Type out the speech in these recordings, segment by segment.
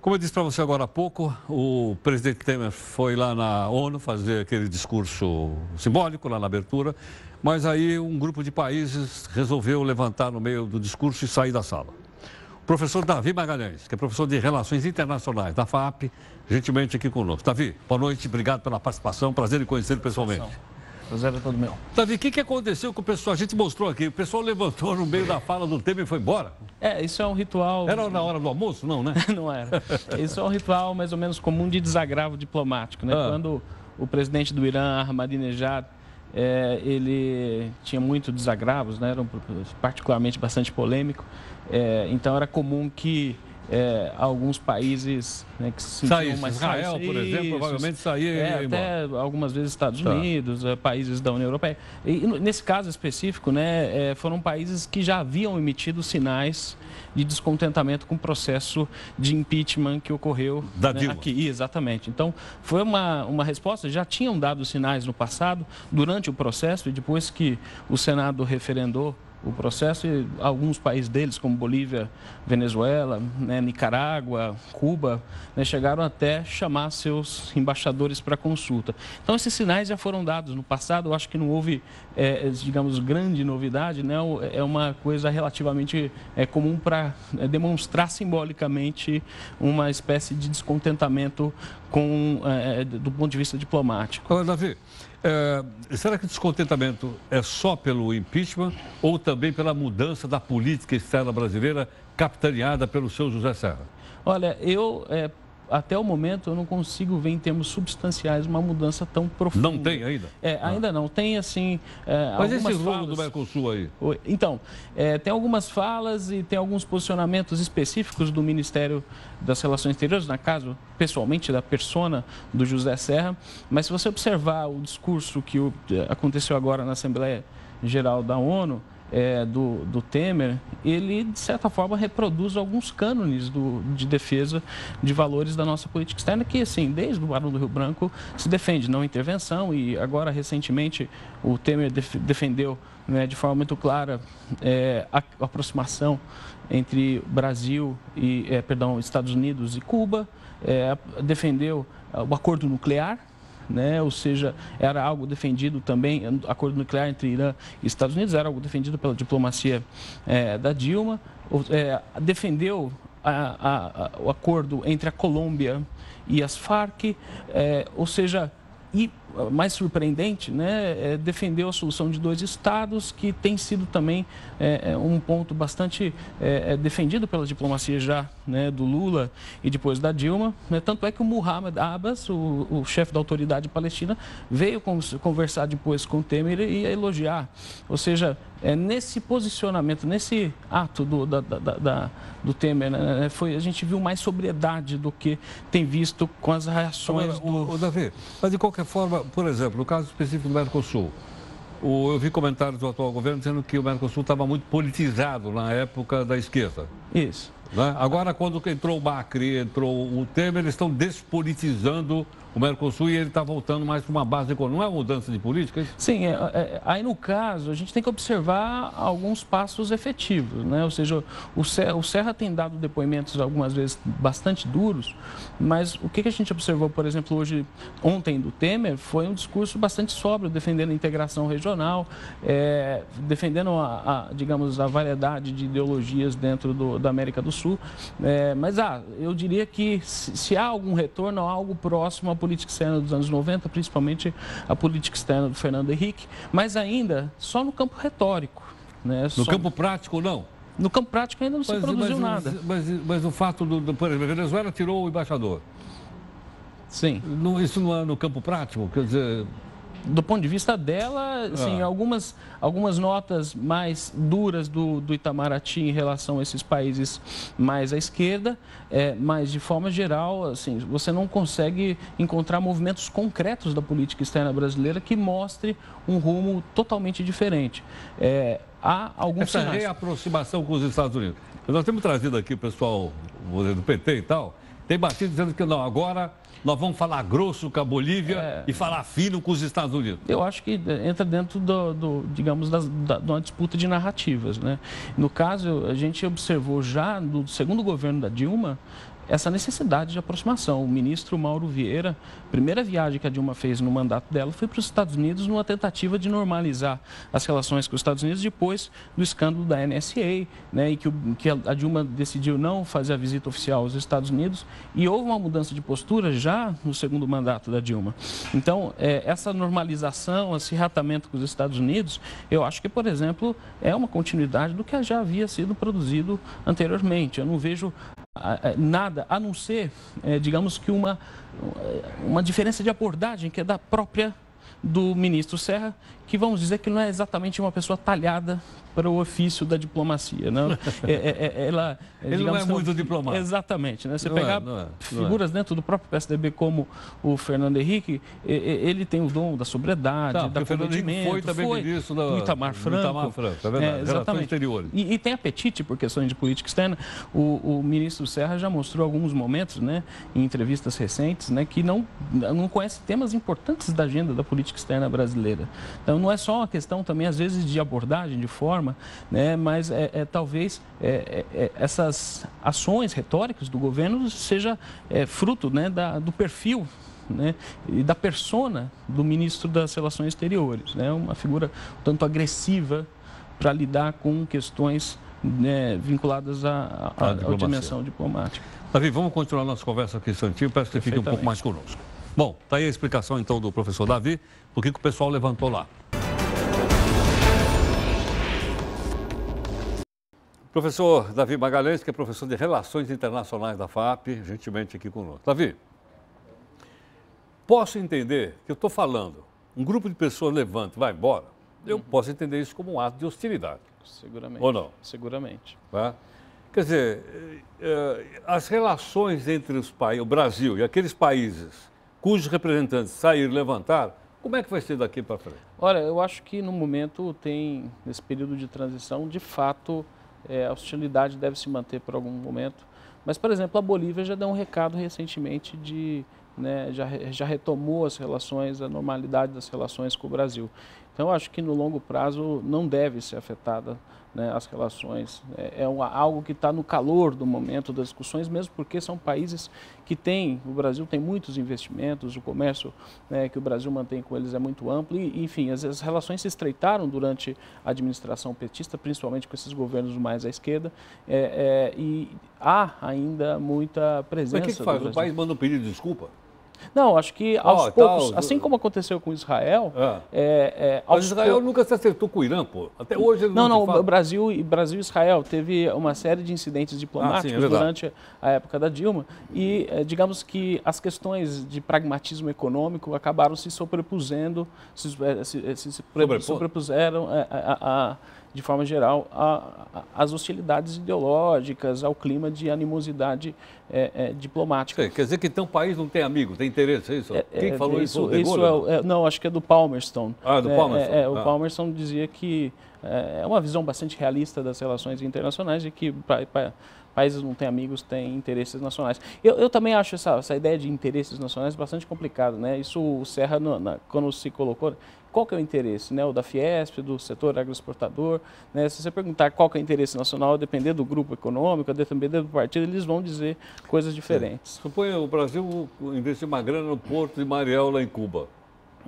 Como eu disse para você agora há pouco, o presidente Temer foi lá na ONU fazer aquele discurso simbólico lá na abertura, mas aí um grupo de países resolveu levantar no meio do discurso e sair da sala. O professor Davi Magalhães, que é professor de Relações Internacionais da FAP, gentilmente aqui conosco. Davi, boa noite, obrigado pela participação, prazer em conhecê-lo pessoalmente. Prazer é todo meu. Davi, o que aconteceu com o pessoal? A gente mostrou aqui, o pessoal levantou no meio da fala do Temer e foi embora. Isso é um ritual... Era na hora do almoço? Não, né? Não era. Isso é um ritual mais ou menos comum de desagravo diplomático, né? Quando o presidente do Irã, Ahmadinejad, ele tinha muito desagravos, né? Era particularmente bastante polêmico. Então era comum que alguns países, né, que se sentiam mais... Israel, por exemplo, provavelmente saía até algumas vezes Estados Unidos, países da União Europeia. E nesse caso específico, né, foram países que já haviam emitido sinais de descontentamento com o processo de impeachment que ocorreu aqui. Exatamente. Então, foi uma resposta. Já tinham dado sinais no passado, durante o processo, e depois que o Senado referendou o processo, e alguns países deles, como Bolívia, Venezuela, né, Nicarágua, Cuba, né, chegaram até chamar seus embaixadores para consulta. Então, esses sinais já foram dados no passado. Eu acho que não houve, digamos, grande novidade, né? É uma coisa relativamente comum para demonstrar simbolicamente uma espécie de descontentamento do ponto de vista diplomático. Agora, Davi, será que o descontentamento é só pelo impeachment ou também pela mudança da política externa brasileira capitaneada pelo seu José Serra? Olha, até o momento eu não consigo ver em termos substanciais uma mudança tão profunda. Não tem ainda? Ainda não. Tem, assim, Mas algumas esse rolo falas... do Mercosul aí? Então, tem algumas falas e tem alguns posicionamentos específicos do Ministério das Relações Exteriores, na caso, pessoalmente, da persona do José Serra. Mas se você observar o discurso que aconteceu agora na Assembleia Geral da ONU, do Temer, ele, de certa forma, reproduz alguns cânones de defesa de valores da nossa política externa, que, assim, desde o Barão do Rio Branco, se defende não intervenção, e agora, recentemente, o Temer defendeu, né, de forma muito clara a aproximação entre Brasil e, Estados Unidos e Cuba, defendeu o acordo nuclear, né? Ou seja, era algo defendido também, acordo nuclear entre Irã e Estados Unidos, era algo defendido pela diplomacia da Dilma, defendeu o acordo entre a Colômbia e as Farc, ou seja, e mais surpreendente, né, defendeu a solução de 2 estados, que tem sido também um ponto bastante defendido pela diplomacia já, né, do Lula e depois da Dilma, né, tanto é que o Mohamed Abbas, o chefe da autoridade palestina, veio conversar depois com o Temer e elogiar. Ou seja, nesse posicionamento, nesse ato do Temer, né, a gente viu mais sobriedade do que tem visto com as reações Davi, mas de qualquer forma, por exemplo, no caso específico do Mercosul, eu vi comentários do atual governo dizendo que o Mercosul estava muito politizado na época da esquerda. Isso. Né? Agora, quando entrou o Macri, entrou o Temer, eles estão despolitizando o Mercosul e ele está voltando mais para uma base econômica. Não é uma mudança de política? É isso? Sim, aí no caso a gente tem que observar alguns passos efetivos, né? Ou seja, o Serra tem dado depoimentos algumas vezes bastante duros, mas o que a gente observou, por exemplo, ontem do Temer, foi um discurso bastante sóbrio, defendendo a integração regional, defendendo digamos, a variedade de ideologias dentro da América do Sul, mas eu diria que se há algum retorno, há algo próximo à política externa dos anos 90, principalmente a política externa do Fernando Henrique, mas ainda só no campo retórico. Né? No campo prático, não? No campo prático ainda não se produziu nada. Mas o fato por exemplo, a Venezuela tirou o embaixador. Sim. Isso não é no campo prático? Quer dizer... Do ponto de vista dela, sim, algumas notas mais duras do Itamaraty em relação a esses países mais à esquerda, mas de forma geral, assim, você não consegue encontrar movimentos concretos da política externa brasileira que mostre um rumo totalmente diferente. Há alguns Essa sinais. reaproximação com os Estados Unidos. Nós temos trazido aqui o pessoal do PT e tal, tem batido dizendo que não, agora nós vamos falar grosso com a Bolívia e falar fino com os Estados Unidos. Eu acho que entra dentro digamos, de uma disputa de narrativas, né? No caso, a gente observou já no segundo governo da Dilma, essa necessidade de aproximação. O ministro Mauro Vieira, a primeira viagem que a Dilma fez no mandato dela foi para os Estados Unidos numa tentativa de normalizar as relações com os Estados Unidos depois do escândalo da NSA, né, e que a Dilma decidiu não fazer a visita oficial aos Estados Unidos e houve uma mudança de postura já no segundo mandato da Dilma. Então, essa normalização, esse reatamento com os Estados Unidos, eu acho que, por exemplo, é uma continuidade do que já havia sido produzido anteriormente. Eu não vejo nada a não ser, digamos que uma diferença de abordagem que é da própria do ministro Serra, que vamos dizer que não é exatamente uma pessoa talhada para o ofício da diplomacia. Não? Ele não é muito diplomata. Exatamente. Né? Você pegar figuras dentro do próprio PSDB como o Fernando Henrique, ele tem o dom da sobriedade, da comedimento. Foi também ministro do Itamar Franco. É verdade. Exatamente. Exteriores. E tem apetite por questões de política externa. O ministro Serra já mostrou alguns momentos, né, em entrevistas recentes, né, que não conhece temas importantes da agenda da política externa brasileira. Então, não é só uma questão também, às vezes, de abordagem, de forma, né, mas talvez essas ações retóricas do governo seja fruto, né, do perfil, né, e da persona do ministro das Relações Exteriores, né, uma figura tanto agressiva para lidar com questões, né, vinculadas à dimensão diplomática. Davi, vamos continuar nossa conversa aqui, Santinho, peço que você fique um pouco mais conosco. Bom, está aí a explicação então do professor Davi, do que o pessoal levantou lá. Professor Davi Magalhães, que é professor de Relações Internacionais da FAP, gentilmente aqui conosco. Davi, posso entender que eu estou falando, um grupo de pessoas levanta e vai embora, eu posso entender isso como um ato de hostilidade. Seguramente. Ou não? Seguramente. Tá? Quer dizer, as relações entre os países, o Brasil e aqueles países cujos representantes saíram e levantaram, como é que vai ser daqui para frente? Olha, eu acho que no momento tem, nesse período de transição, de fato, a hostilidade deve se manter por algum momento. Mas, por exemplo, a Bolívia já deu um recado recentemente né, já retomou as relações, a normalidade das relações com o Brasil. Então, eu acho que no longo prazo não deve ser afetada, né, as relações. Algo que está no calor do momento das discussões, mesmo porque são países que o Brasil tem muitos investimentos, o comércio, né, que o Brasil mantém com eles é muito amplo e, enfim, as relações se estreitaram durante a administração petista, principalmente com esses governos mais à esquerda, e há ainda muita presença. Mas o que faz? O país manda um pedido de desculpa? Não, acho que aos poucos, assim como aconteceu com Israel... Mas Israel nunca se acertou com o Irã, pô. Até hoje ele não o Brasil e Israel teve uma série de incidentes diplomáticos durante a época da Dilma e digamos que as questões de pragmatismo econômico acabaram se sobrepuseram de forma geral, às hostilidades ideológicas, ao clima de animosidade diplomática. Quer dizer que então o país não tem amigo, tem interesse, é isso? Quem falou isso? Não, acho que é do Palmerston. Do Palmerston. O Palmerston dizia que é uma visão bastante realista das relações internacionais e que países não têm amigos, têm interesses nacionais. Eu também acho essa ideia de interesses nacionais bastante complicada, né? Isso o Serra, quando se colocou, qual que é o interesse, né? O da Fiesp, do setor agroexportador, né? Se você perguntar qual que é o interesse nacional, a depender do grupo econômico, a depender do partido, eles vão dizer coisas diferentes. Suponha o Brasil investir uma grana no Porto de Mariel, lá em Cuba.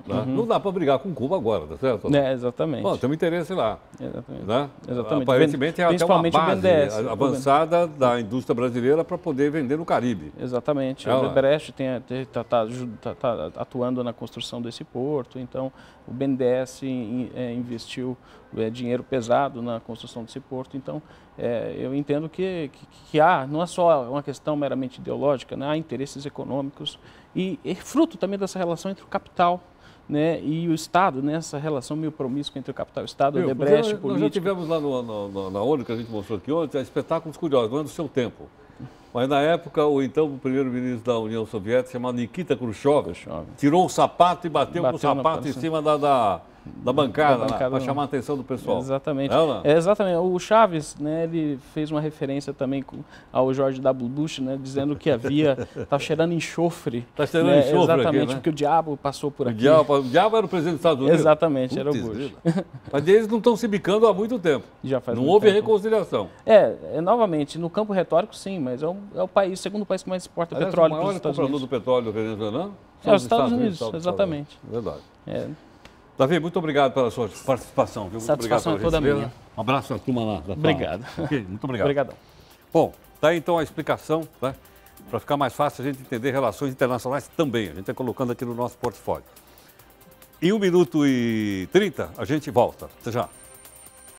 Né? Não dá para brigar com Cuba agora, tá certo? Exatamente. Bom, tem um interesse lá. Exatamente. Né? Exatamente. Aparentemente é até uma base avançada da indústria brasileira para poder vender no Caribe. Exatamente. O BNDES está atuando na construção desse porto, então o BNDES investiu dinheiro pesado na construção desse porto, então eu entendo que não é só uma questão meramente ideológica, né? Há interesses econômicos e fruto também dessa relação entre o capital, né, e o Estado, nessa relação meio promíscua entre o capital e o Estado, o Odebrecht político. Nós já tivemos lá na ONU, que a gente mostrou aqui ontem, espetáculos curiosos, não é do seu tempo. Mas na época, o primeiro-ministro da União Soviética, chamado Nikita Khrushchev, tirou o sapato e bateu com o sapato em cima da bancada para chamar a atenção do pessoal. Exatamente. É, exatamente. O Chaves, né, ele fez uma referência também ao George W. Bush, né, dizendo que estava cheirando enxofre. Está cheirando enxofre. Exatamente, aqui, né? porque o diabo passou por aqui. O diabo era o presidente dos Estados Unidos? Exatamente, era o Bush. Mas eles não estão se bicando há muito tempo. Já faz não muito houve tempo. reconciliação. Novamente, no campo retórico, sim, mas é o país, segundo país que mais exporta petróleo para os Estados Unidos. O maior comprador do petróleo venezuelano? Os Estados Unidos, exatamente. Verdade. Davi, muito obrigado pela sua participação. Viu? Muito Satisfação obrigado é toda minha. Um abraço à turma lá. Obrigado. Okay, muito obrigado. Obrigadão. Bom, tá aí então a explicação, né? Para ficar mais fácil a gente entender relações internacionais também. A gente está colocando aqui no nosso portfólio. Em 1 minuto e 30, a gente volta. Até já.